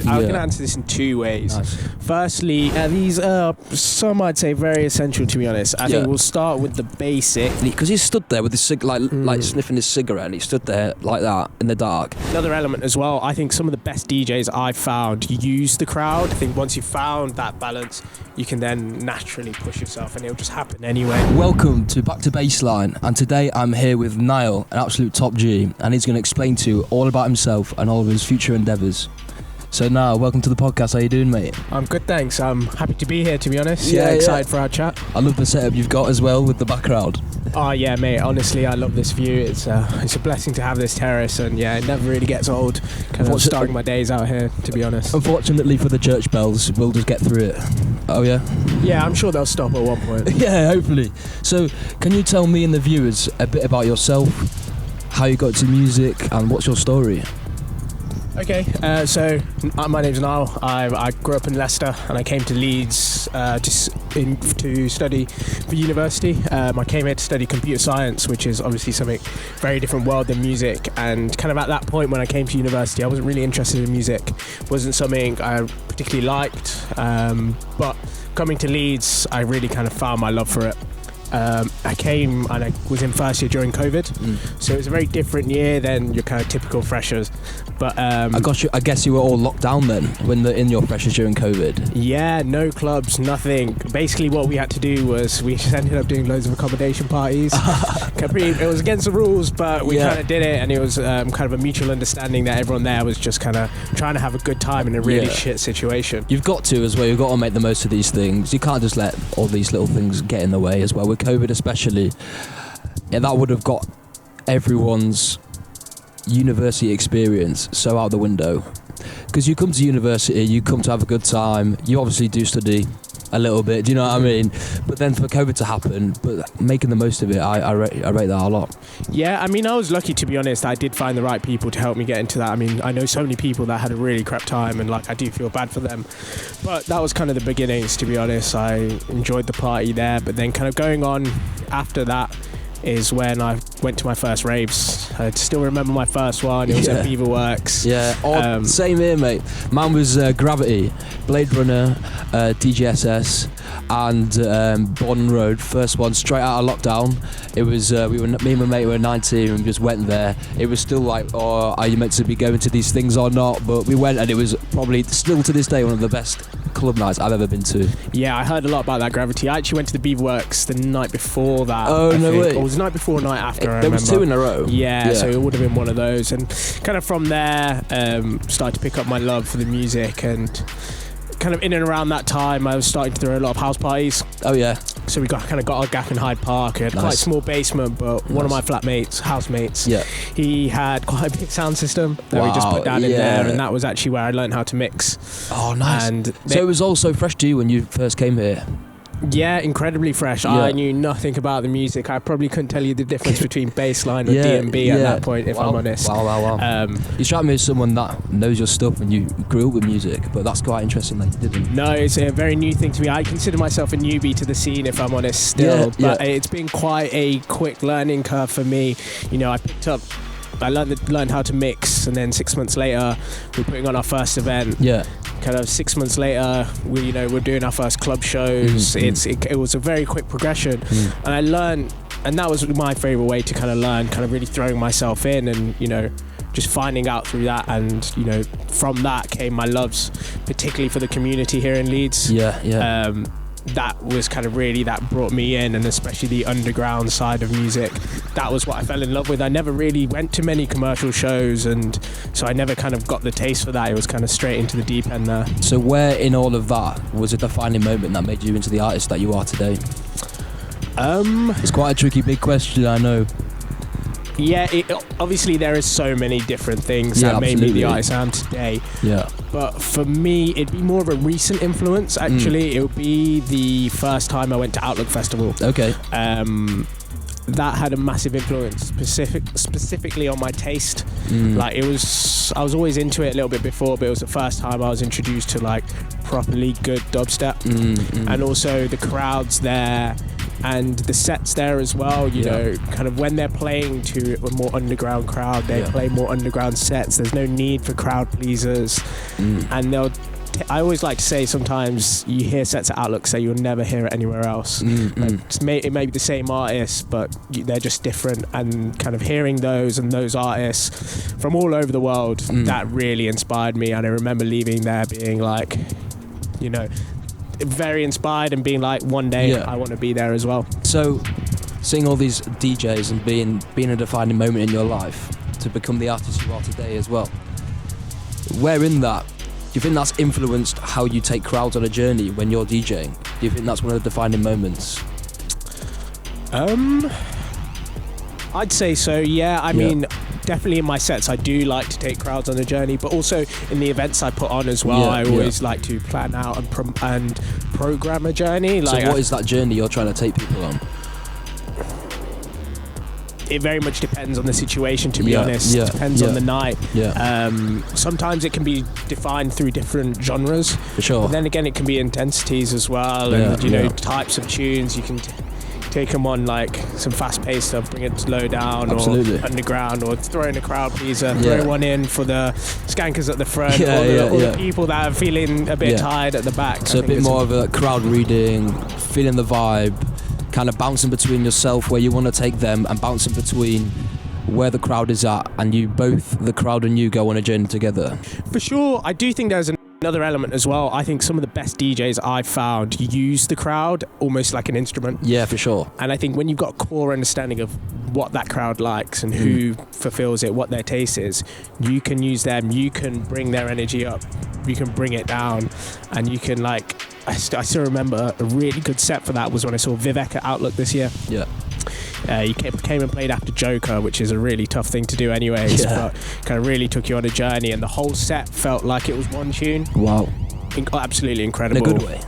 I'm going to answer this in two ways. Nice. Firstly, these are, some I'd say, very essential, to be honest. I think we'll start with the basic. Because he stood there with his like sniffing his cigarette, and he stood there like that in the dark. Another element as well, I think some of the best DJs I've found use the crowd. I think once you've found that balance, you can then naturally push yourself, and it'll just happen anyway. Welcome to BackToBassline, and today I'm here with NYAL, an absolute top G, and he's going to explain to you all about himself and all of his future endeavours. So now, welcome to the podcast. How you doing, mate? I'm good, thanks. I'm happy to be here, to be honest. Yeah, excited for our chat. I love the setup you've got as well with the background. Oh yeah, mate. Honestly, I love this view. It's a blessing to have this terrace, and yeah, it never really gets old. Kind of starting my days out here, to be honest. Unfortunately for the church bells, we'll just get through it. Oh yeah? Yeah, I'm sure they'll stop at one point. Yeah, hopefully. So, can you tell me and the viewers a bit about yourself, how you got into music, and what's your story? Okay, so my name's NYAL. I grew up in Leicester, and I came to Leeds to study for university. I came here to study computer science, which is obviously something very different world than music. And kind of at that point when I came to university, I wasn't really interested in music. It wasn't something I particularly liked. But coming to Leeds, I really kind of found my love for it. I came and I was in first year during COVID, so it was a very different year than your kind of typical freshers. But I guess you were all locked down then when in your freshers during COVID. Yeah, no clubs, nothing. Basically, what we had to do was we just ended up doing loads of accommodation parties. It was against the rules, but we kind of did it, and it was kind of a mutual understanding that everyone there was just kind of trying to have a good time in a really shit situation. You've got to as well. You've got to make the most of these things. You can't just let all these little things get in the way as well. With COVID especially, that would have got everyone's university experience so out the window. Because you come to university, you come to have a good time. You obviously do study a little bit, do you know what I mean? But then for COVID to happen, but making the most of it, I rate that a lot. Yeah, I mean, I was lucky, to be honest. I did find the right people to help me get into that. I mean, I know so many people that had a really crap time, and like I do feel bad for them. But that was kind of the beginnings, to be honest. I enjoyed the party there, but then kind of going on after that is when I went to my first raves. I still remember my first one. It was at Beaverworks. Yeah, same here, mate. Mine was Gravity, Blade Runner, DGSS, and Bond Road. First one straight out of lockdown. It was me and my mate were 19 and we just went there. It was still like, oh, are you meant to be going to these things or not? But we went, and it was probably still to this day one of the best club nights I've ever been to. Yeah, I heard a lot about that Gravity. I actually went to the Beaverworks the night before that. Oh, no way. Or it was the night before or night after, I remember. There was two in a row. Yeah, so it would have been one of those. And kind of from there, started to pick up my love for the music, and kind of in and around that time, I was starting to throw a lot of house parties. Oh yeah. So we got a gap in Hyde Park. It had quite a small basement, but one of my housemates, he had quite a big sound system that we just put down in there, and that was actually where I learned how to mix. Oh, nice. And so it was also fresh to you when you first came here? Yeah, incrediely fresh. I knew nothing about the music. I probably couldn't tell you the difference between bassline or D&B at that point, if I'm honest. Wow. You strike me as someone that knows your stuff and you grew up with music, but that's quite interesting that you didn't. No, it's a very new thing to me. I consider myself a newbie to the scene, if I'm honest, still. But it's been quite a quick learning curve for me. You know, I learned how to mix, and then 6 months later, we're putting on our first event. Yeah. Kind of 6 months later, we're doing our first club shows. It was a very quick progression, and I learned, and that was my favorite way to kind of learn, kind of really throwing myself in, and just finding out through that, and from that came my loves, particularly for the community here in Leeds. That was kind of really, that brought me in, and especially the underground side of music. That was what I fell in love with. I never really went to many commercial shows, and so I never kind of got the taste for that. It was kind of straight into the deep end there. So where in all of that was a defining moment that made you into the artist that you are today? It's quite a tricky big question, I know. Yeah, obviously there is so many different things that made me the artist I am today. Yeah. But for me, it'd be more of a recent influence, actually. It would be the first time I went to Outlook Festival. Okay. That had a massive influence, specifically on my taste. Like I was always into it a little bit before, but it was the first time I was introduced to like properly good dubstep. And also the crowds there and the sets there as well, you know, kind of when they're playing to a more underground crowd, they play more underground sets. There's no need for crowd pleasers, and I always like to say sometimes you hear sets at Outlook say you'll never hear it anywhere else. It may be the same artists, but they're just different, and kind of hearing those artists from all over the world, that really inspired me. And I remember leaving there being like, you know, very inspired and being like, one day I want to be there as well. So seeing all these DJs and being a defining moment in your life to become the artist you are today as well, where in that do you think that's influenced how you take crowds on a journey when you're DJing? Do you think that's one of the defining moments? I'd say so, yeah. I mean, definitely in my sets I do like to take crowds on a journey, but also in the events I put on as well, I always like to plan out and program a journey. Like, so what is that journey you're trying to take people on? It very much depends on the situation, to be honest. It depends on the night. Sometimes it can be defined through different genres. For sure. But then again, it can be intensities as well, and you know, types of tunes. You can take them on like some fast-paced stuff, bring it slow down, or underground, or throw in a crowd pleaser, throw one in for the skankers at the front, or the people that are feeling a bit tired at the back. So a bit more of a crowd reading, feeling the vibe, kind of bouncing between yourself where you want to take them and bouncing between where the crowd is at, and you both, the crowd and you, go on a journey together. For sure. I do think there's another element as well. I think some of the best DJs I've found use the crowd almost like an instrument. Yeah, for sure. And I think when you've got a core understanding of what that crowd likes and who fulfills it, what their taste is, you can use them, you can bring their energy up, you can bring it down, and you can like, I still remember a really good set for that was when I saw Vivek at Outlook this year. He came and played after Joker, which is a really tough thing to do anyways, but kind of really took you on a journey, and the whole set felt like it was one tune. Wow. Absolutely incredible. In a good way.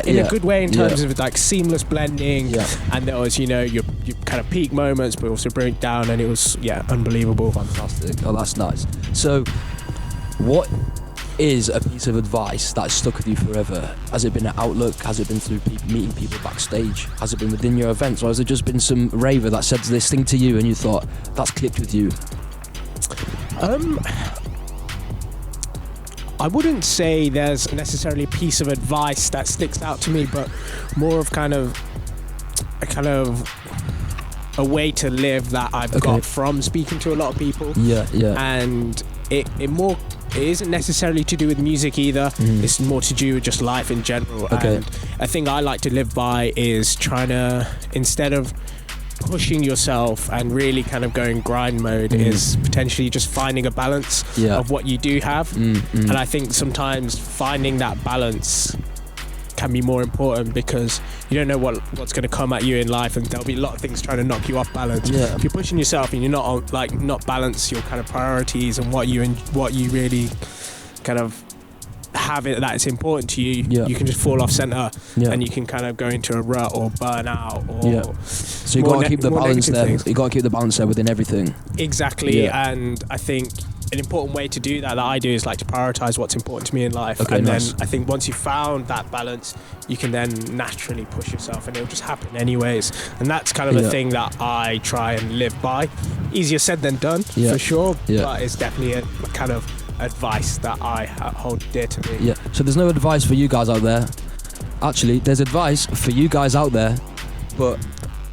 In a good way in terms of like seamless blending, and there was, you know, your kind of peak moments, but also bring it down, and it was unbelievable. Fantastic. Oh, that's nice. So what is a piece of advice that's stuck with you forever? Has it been at Outlook? Has it been through meeting people backstage? Has it been within your events? Or has it just been some raver that said this thing to you and you thought, that's clicked with you? I wouldn't say there's necessarily a piece of advice that sticks out to me, but more of a way to live that I've got from speaking to a lot of people. And it isn't necessarily to do with music either. It's more to do with just life in general. And a thing I like to live by is trying to, instead of pushing yourself and really kind of going grind mode, is potentially just finding a balance of what you do have. And I think sometimes finding that balance can be more important, because you don't know what's going to come at you in life, and there'll be a lot of things trying to knock you off balance. If you're pushing yourself and you're not balance your kind of priorities and what you really kind of have it that it's important to you, you can just fall off center, and you can kind of go into a rut or burn out, or so you got to keep the balance there. You got to keep the balance there within everything. Exactly. And I think an important way to do that I do is like to prioritize what's important to me in life, and then I think once you've found that balance, you can then naturally push yourself, and it'll just happen anyways. And that's kind of a thing that I try and live by. Easier said than done, for sure, but it's definitely a kind of advice that I hold dear to me. So there's no advice for you guys out there. Actually, there's advice for you guys out there, but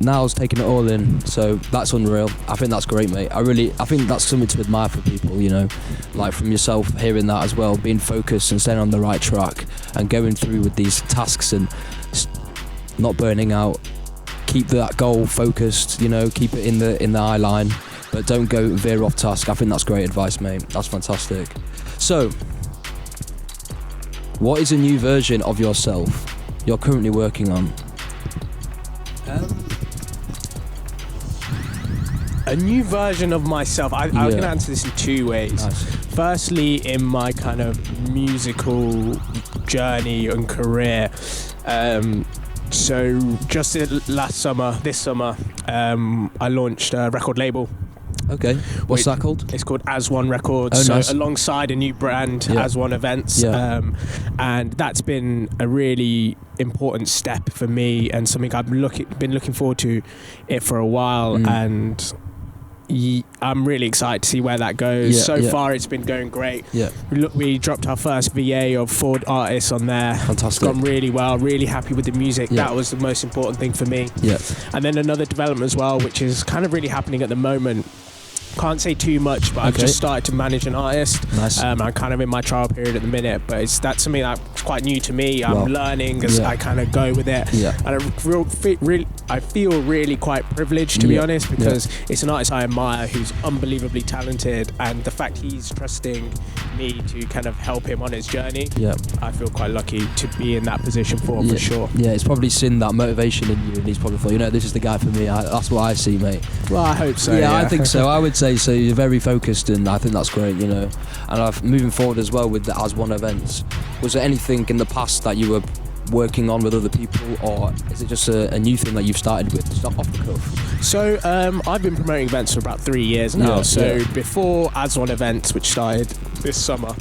Niall's taking it all in, so that's unreal. I think that's great, mate. I think that's something to admire for people, you know, like from yourself, hearing that as well, being focused and staying on the right track and going through with these tasks and not burning out. Keep that goal focused, you know, keep it in the eye line, but don't go veer off task. I think that's great advice, mate. That's fantastic. So, what is a new version of yourself you're currently working on? A new version of myself. I was going to answer this in two ways. Nice. Firstly, in my kind of musical journey and career. So just this summer, I launched a record label. Okay. What's that called? It's called As One Records. Oh, so nice. alongside a new brand, As One Events. Yeah. And that's been a really important step for me and something I've been looking forward to it for a while. And I'm really excited to see where that goes. So far, it's been going great. Yeah. We dropped our first VA of 4 artists on there. Fantastic. It's gone really well. Really happy with the music. Yeah. That was the most important thing for me. Yeah. And then another development as well, which is kind of really happening at the moment. Can't say too much, but I've just started to manage an artist. Nice. I'm kind of in my trial period at the minute, but that's something that's quite new to me. I'm learning as I kind of go with it. Yeah. And I feel really quite privileged, to be honest, because it's an artist I admire who's unbelievably talented, and the fact he's trusting me to kind of help him on his journey, I feel quite lucky to be in that position for sure. Yeah, it's probably seen that motivation in you, and he's probably thought, this is the guy for me. That's what I see, mate. Well, I hope so. Yeah, I think so. I would say so. You're very focused, and I think that's great, And moving forward as well with the As One events, was there anything in the past that you were working on with other people, or is it just a new thing that you've started with? It's not off the cuff. So I've been promoting events for about 3 years now. Before As One Events, which started this summer,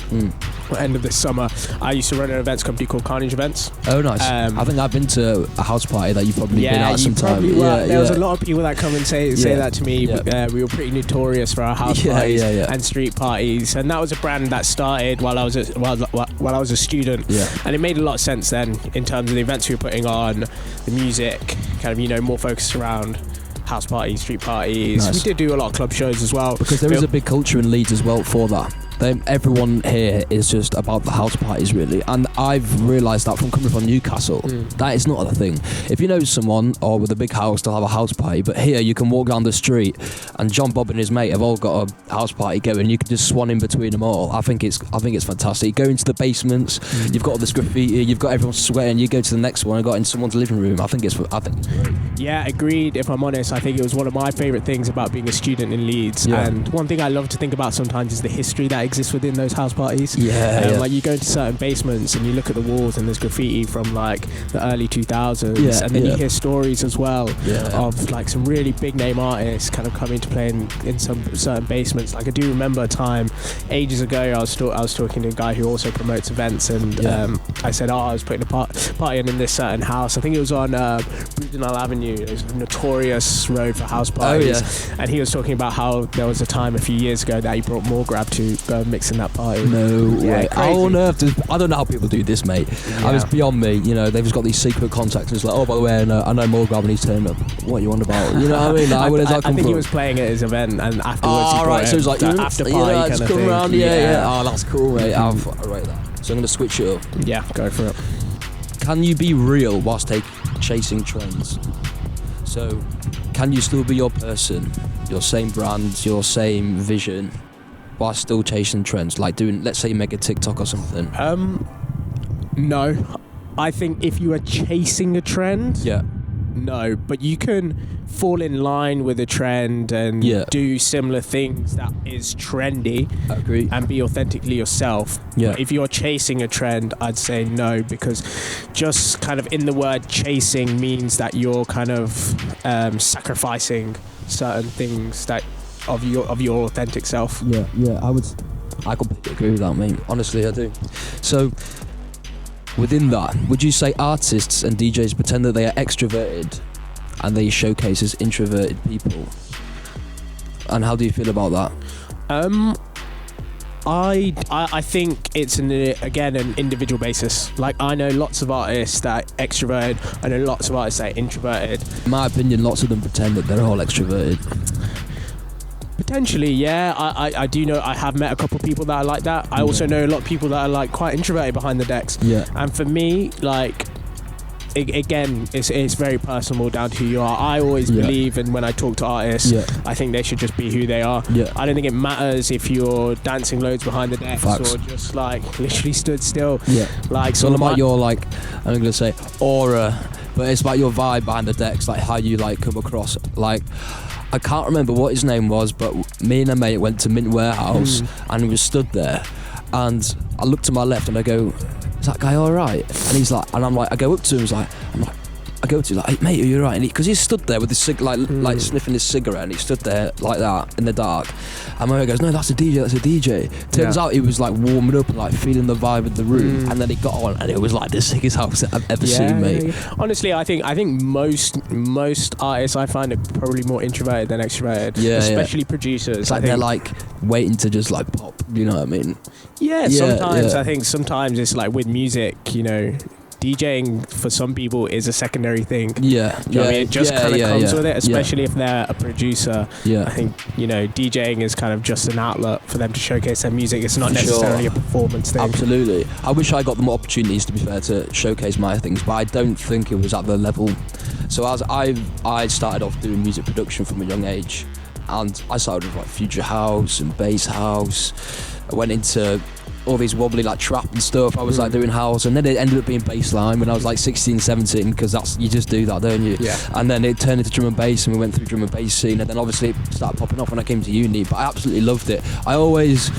or end of this summer, I used to run an events company called Carnage Events. Oh, nice. I think I've been to a house party that you've probably been at sometime. There was a lot of people that come and say that to me. We were pretty notorious for our house parties and street parties, and that was a brand that started while I was a student, and it made a lot of sense then in terms of the events we were putting on, the music, kind of more focused around house parties, street parties. Nice. We did do a lot of club shows as well. Because there is a big culture in Leeds as well for that. Everyone here is just about the house parties, really. And I've realised that from coming from Newcastle, that is not a thing. If you know someone, or with a big house, they'll have a house party. But here, you can walk down the street, and John, Bob and his mate have all got a house party going. You can just swan in between them all. I think it's fantastic. You go into the basements, you've got all this graffiti, you've got everyone sweating. You go to the next one and got in someone's living room. I think it's great. Yeah, agreed. If I'm honest, I think it was one of my favourite things about being a student in Leeds. Yeah. And one thing I love to think about sometimes is the history that exists within those house parties. Like you go into certain basements and you look at the walls and there's graffiti from like the early 2000s, and then you hear stories as well of like some really big name artists kind of coming to play in some certain basements. Like I do remember a time ages ago I was talking to a guy who also promotes events, and I said, I was putting a party in this certain house. I think it was on Brudenell Avenue. It was a notorious road for house parties, and he was talking about how there was a time a few years ago that he brought Morgrab to go and mix in that party. No way. How on earth I don't know how people do this, mate. And it's beyond me. They've just got these secret contacts, and it's like, oh, by the way, I know Morgrab and he's turning up. What are you on about? You know what I mean? Like, where does that come I think from? he was playing at his event, and afterwards he brought so it was like after party kind of thing. Around, Oh, that's cool, mate. I'll write that. So I'm going to switch it up. Yeah, go for it. Can you be real whilst chasing trends? So, can you still be your person, your same brand, your same vision, while still chasing trends, like doing, let's say, make a TikTok or something? No. I think if you are chasing a trend, no, but you can fall in line with a trend and do similar things that is trendy. I agree. And be authentically yourself. But if you're chasing a trend, I'd say no, because just kind of in the word chasing means that you're kind of sacrificing certain things that of your authentic self. I completely agree with that, mate. Honestly, I do. So within that, would you say artists and DJs pretend that they are extroverted and they showcase as introverted people? And how do you feel about that? I think it's an individual basis. Like I know lots of artists that are extroverted. I know lots of artists that are introverted. In my opinion, lots of them pretend that they're all extroverted. Potentially, yeah. I do know. I have met a couple of people that are like that. I also know a lot of people that are like quite introverted behind the decks. Yeah. And for me, like, it's very personal down to who you are. I always believe, and when I talk to artists, I think they should just be who they are. I don't think it matters if you're dancing loads behind the decks or just like literally stood still. Like, so about your, like, I'm gonna say aura, but it's about your vibe behind the decks, like how you like come across. Like, I can't remember what his name was, but me and a mate went to Mint Warehouse and we were stood there, and I looked to my left and I go, is that guy all right? And he's like, and I'm like, I go up to him, I'm like, I go to like, hey, mate, are you alright? Because he stood there with his like sniffing his cigarette, and he stood there like that in the dark. And my mate goes, no, that's a DJ, that's a DJ. Turns out he was like warming up and like feeling the vibe of the room, and then he got on, and it was like the sickest house I've ever seen, mate. Yeah. Honestly, I think most artists I find are probably more introverted than extroverted, especially producers. It's like they're like waiting to just like pop, you know what I mean? Yeah, sometimes I think sometimes it's like with music, you know, DJing for some people is a secondary thing. Yeah, you know what I mean? It just kind of comes with it, especially if they're a producer. Yeah, I think, you know, DJing is kind of just an outlet for them to showcase their music. It's not necessarily a performance thing. Absolutely. I wish I got the more opportunities, to be fair, to showcase my things, but I don't think it was at the level. So as I started off doing music production from a young age, and I started with like future house and bass house. I went into all these wobbly like trap and stuff. I was like doing house, and then it ended up being bassline when I was like 16, 17, because that's, you just do that, don't you? Yeah. And then it turned into drum and bass, and we went through drum and bass scene, and then obviously it started popping off when I came to uni. But I absolutely loved it. I always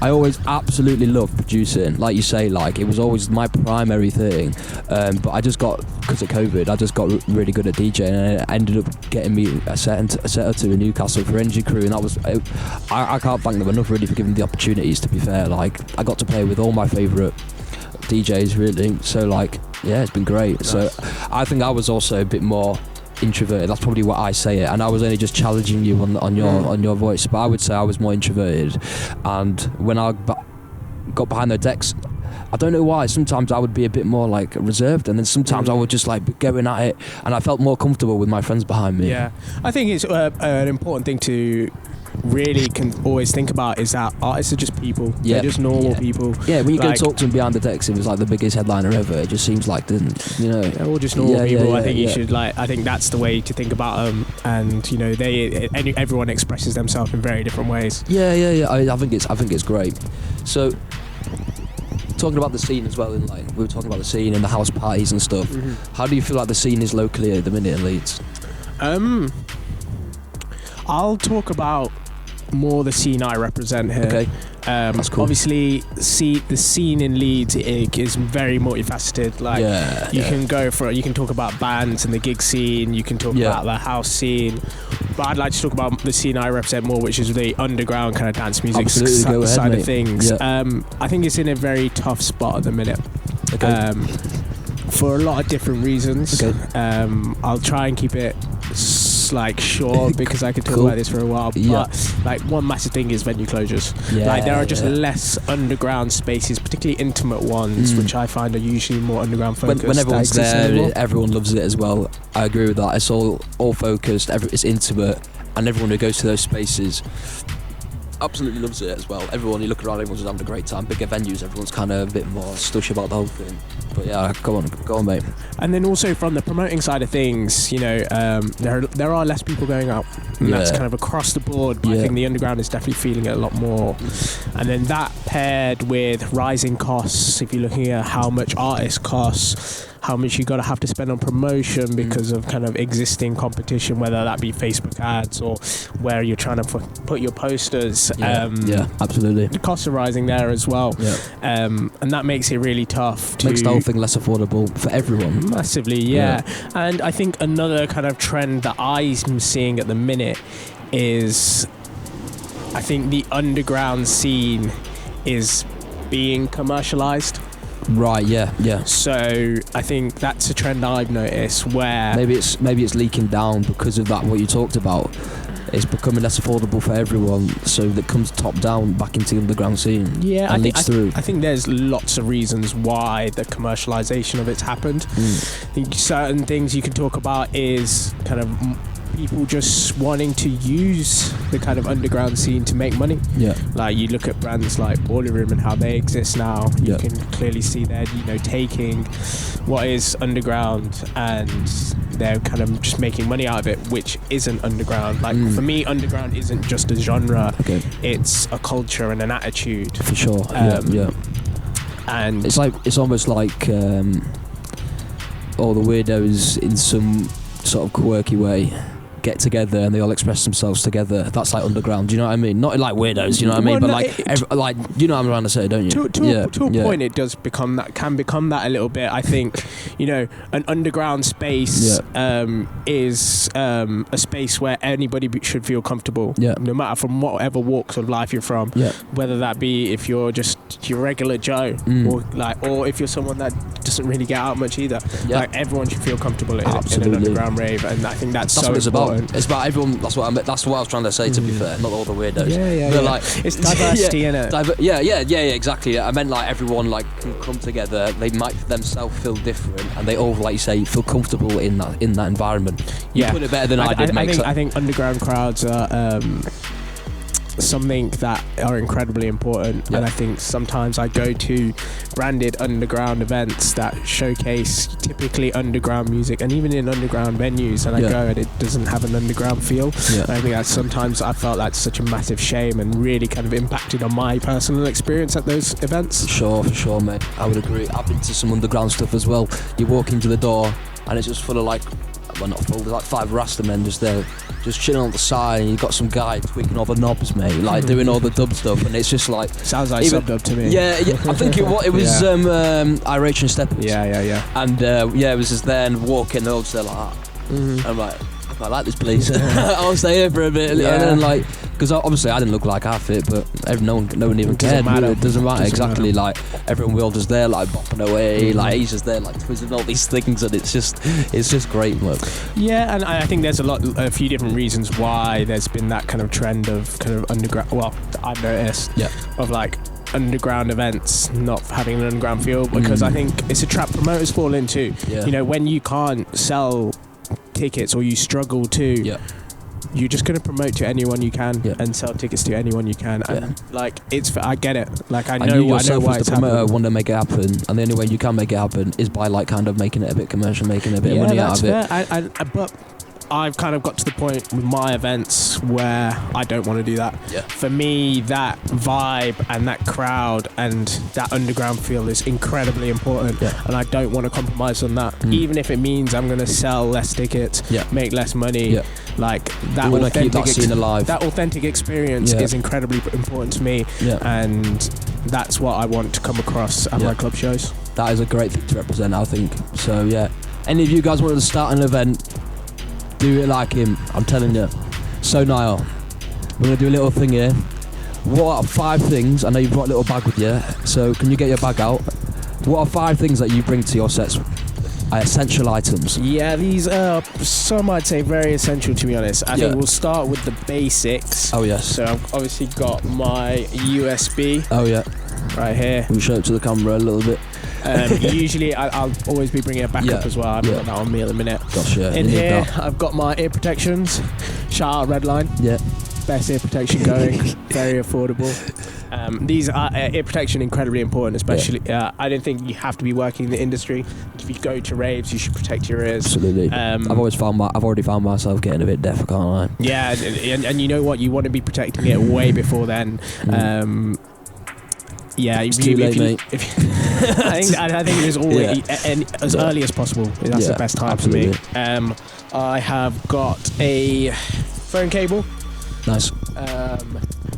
absolutely loved producing. Like you say, like it was always my primary thing. But I just got, because of COVID, I just got really good at DJing, and it ended up getting me a set or two in Newcastle for Energy Crew, and that was, I can't thank them enough really for giving the opportunities, to be fair. Like I got to play with all my favourite DJs really, so like yeah, it's been great. Nice. So I think I was also a bit more introverted. That's probably what I say it, and I was only just challenging you on your voice, but I would say I was more introverted. And when I got behind the decks, I don't know why, sometimes I would be a bit more like reserved, and then sometimes I would just like be going at it, and I felt more comfortable with my friends behind me. Yeah, I think it's an important thing to really can always think about is that artists are just people. They're just normal people. Yeah, when you go talk to them behind the decks, it was like the biggest headliner ever. It just seems like, you know, they're all just normal people. I think you should I think that's the way to think about them. And you know, everyone expresses themselves in very different ways. Yeah. I think it's great. So, talking about the scene as well, in like we were talking about the scene and the house parties and stuff. How do you feel like the scene is locally at the minute in Leeds? I'll talk about more the scene I represent here. Okay. That's cool. Obviously, the scene in Leeds is very multifaceted. Like you can talk about bands and the gig scene. You can talk about the house scene. But I'd like to talk about the scene I represent more, which is the underground kind of dance music side of things. I think it's in a very tough spot at the minute. Okay. For a lot of different reasons. Okay. I'll try and keep it like short because I could talk about this for a while. But like one massive thing is venue closures. Like there are just less underground spaces, particularly intimate ones, which I find are usually more underground focused. When everyone's there, everyone loves it as well. I agree with that. It's all focused. It's intimate, and everyone who goes to those spaces absolutely loves it as well. Everyone, you look around, everyone's having a great time. Bigger venues, everyone's kind of a bit more stush about the whole thing. But yeah, go on, mate. And then also from the promoting side of things, you know, there are less people going out, and that's kind of across the board. But I think the underground is definitely feeling it a lot more. And then that paired with rising costs, if you're looking at how much artists cost, how much you got to have to spend on promotion because of kind of existing competition, whether that be Facebook ads or where you're trying to put your posters. Absolutely. The costs are rising there as well. And that makes it really tough to... Makes the whole thing less affordable for everyone. Massively, And I think another kind of trend that I'm seeing at the minute is I think the underground scene is being commercialized. Right, yeah. So I think that's a trend I've noticed where maybe it's leaking down because of that, what you talked about. It's becoming less affordable for everyone, so that comes top down back into the underground scene. Yeah, I think there's lots of reasons why the commercialization of it's happened. I think certain things you can talk about is kind of people just wanting to use the kind of underground scene to make money. Like you look at brands like Boiler Room and how they exist now. You can clearly see they're, you know, taking what is underground and they're kind of just making money out of it, which isn't underground. Like for me, underground isn't just a genre. It's a culture and an attitude. For sure. And it's almost like all the weirdos in some sort of quirky way get together and they all express themselves together. That's like underground. Do you know what I mean? Not like weirdos. Do you know what I mean? But like, you know what I'm trying to say, don't you? To a point, it does become that. Can become that a little bit. I think, an underground space is a space where anybody should feel comfortable. Yeah. No matter from whatever walks of life you're from. Yeah. Whether that be if you're just your regular Joe, or if you're someone that doesn't really get out much either. Yeah. Like everyone should feel comfortable in an underground rave, and I think that's so what it's important. about. It's about everyone. That's what I was trying to say. To be fair, not all the weirdos. Yeah. Like, it's diversity, innit? Exactly. I meant like everyone like can come together. They might themselves feel different, and they all, like you say, feel comfortable in that environment. You put it better than I did. I think underground crowds are something that are incredibly important, and I think sometimes I go to branded underground events that showcase typically underground music, and even in underground venues, and I go and it doesn't have an underground feel. And I think that sometimes I felt that's such a massive shame and really kind of impacted on my personal experience at those events. For sure, mate. I would agree. I've been to some underground stuff as well. You walk into the door and it's just full of like, well, not full, there's like 5 Rasta men just there, just chilling on the side, and you've got some guy tweaking all the knobs, mate, like doing all the dub stuff, and it's just like... Sounds like sub-dub to me. Yeah, I think it was Iration Steppers. Yeah. And it was just there and walking, and all just there like that. I'm like, I quite like this place. I'll stay here for a bit. And then like, because obviously I didn't look like half it, but no one even cared. It doesn't matter. Exactly. Like everyone, we all just there, like bopping away. Like he's just there, like twisting all these things, and it's just great. Look. Yeah, and I think there's a few different reasons why there's been that kind of trend of kind of underground. Well, I've noticed. Yeah. Of like underground events not having an underground feel, because I think it's a trap promoters fall into. Yeah. When you can't sell tickets or you struggle to, you're just going to promote to anyone you can and sell tickets to anyone you can, and like I get it, like I know why it's happening. Want to make it happen, and the only way you can make it happen is by like kind of making it a bit commercial, making a bit of money out of it. But I've kind of got to the point with my events where I don't want to do that. Yeah. For me, that vibe and that crowd and that underground feel is incredibly important, and I don't want to compromise on that, even if it means I'm going to sell less tickets, make less money. Like that authentic experience is incredibly important to me, and that's what I want to come across at my club shows. That is a great thing to represent, I think. So yeah, any of you guys wanted to start an event, do it like him, I'm telling you. So Niall, we're going to do a little thing here. What are 5 things, I know you've brought a little bag with you, so can you get your bag out? What are 5 things that you bring to your sets? Essential items. Yeah, these are some I'd say very essential, to be honest. I think we'll start with the basics. Oh yes. So I've obviously got my USB. Oh yeah. Right here. We'll show it to the camera a little bit. Usually I'll always be bringing a backup as well. I've got that on me at the minute. Gosh, In here I've got my ear protections. Shout out Redline. Yeah. Best ear protection going. Very affordable. These are ear protection, incredibly important, especially I don't think you have to be working in the industry. If you go to raves, you should protect your ears. Absolutely. I've already found myself getting a bit deaf, I can't lie. Yeah, and you know what, you want to be protecting it way before then. Yeah, it's too late, mate. I think it is always as early as possible. That's the best time for me. I have got a phone cable. Nice.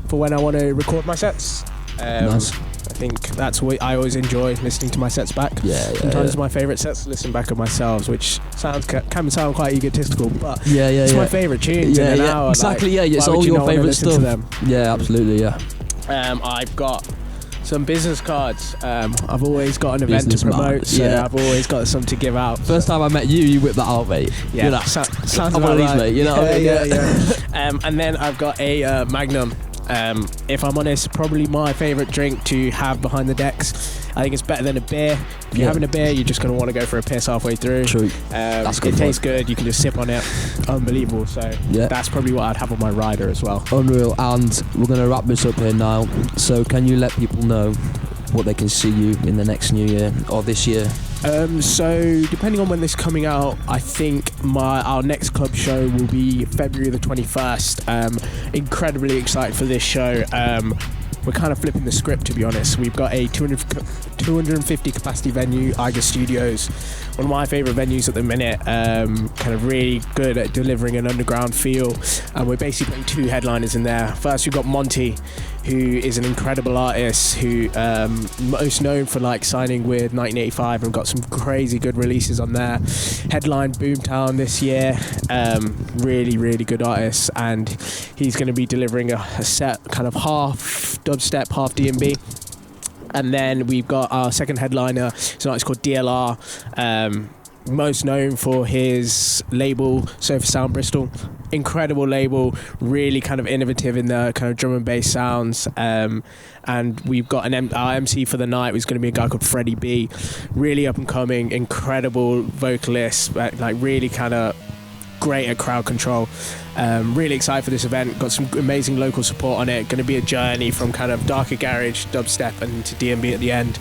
For when I want to record my sets. Nice. I think that's what I always enjoy, listening to my sets back. Sometimes my favourite sets to listen back of myself, which can sound quite egotistical, but it's my favourite tunes in an hour. Exactly. Like, it's all your favourite stuff. Yeah, absolutely. Yeah. I've got some business cards. I've always got an event to promote, so I've always got some to give out. First time I met you, you whipped that out, mate. Yeah, that sounds about right. Mate, you know. And then I've got a Magnum. If I'm honest, probably my favourite drink to have behind the decks. I think it's better than a beer. If you're having a beer, you're just going to want to go for a piss halfway through. True. It tastes good. You can just sip on it. Unbelievable. So that's probably what I'd have on my rider as well. Unreal. And we're going to wrap this up here now. So can you let people know what they can see you in the next new year or this year? So depending on when this is coming out, I think our next club show will be February the 21st. Incredibly excited for this show. We're kind of flipping the script, to be honest. We've got a 250 capacity venue, Eiger Studios, one of my favourite venues at the minute, kind of really good at delivering an underground feel, and we're basically putting 2 headliners in there. First we've got Monty, who is an incredible artist who most known for like signing with 1985 and got some crazy good releases on there. Headline Boomtown this year, really good artist, and he's going to be delivering a set kind of half dubstep, half D&B. And then we've got our second headliner. It's an artist called DLR, most known for his label Sofa Sound Bristol. Incredible label, really kind of innovative in the kind of drum and bass sounds. And we've got our MC for the night was going to be a guy called Freddie B, really up and coming, incredible vocalist, like really kind of great at crowd control. Really excited for this event. Got some amazing local support on it. Going to be a journey from kind of darker garage, dubstep, and to D&B at the end.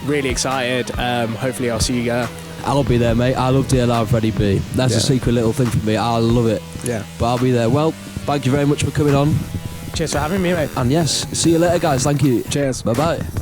Really excited. Hopefully I'll see you there. I'll be there, mate. I love DLR and Freddie B. That's a secret little thing for me. I love it. Yeah. But I'll be there. Well, thank you very much for coming on. Cheers for having me, mate. And yes, see you later, guys. Thank you. Cheers. Bye-bye.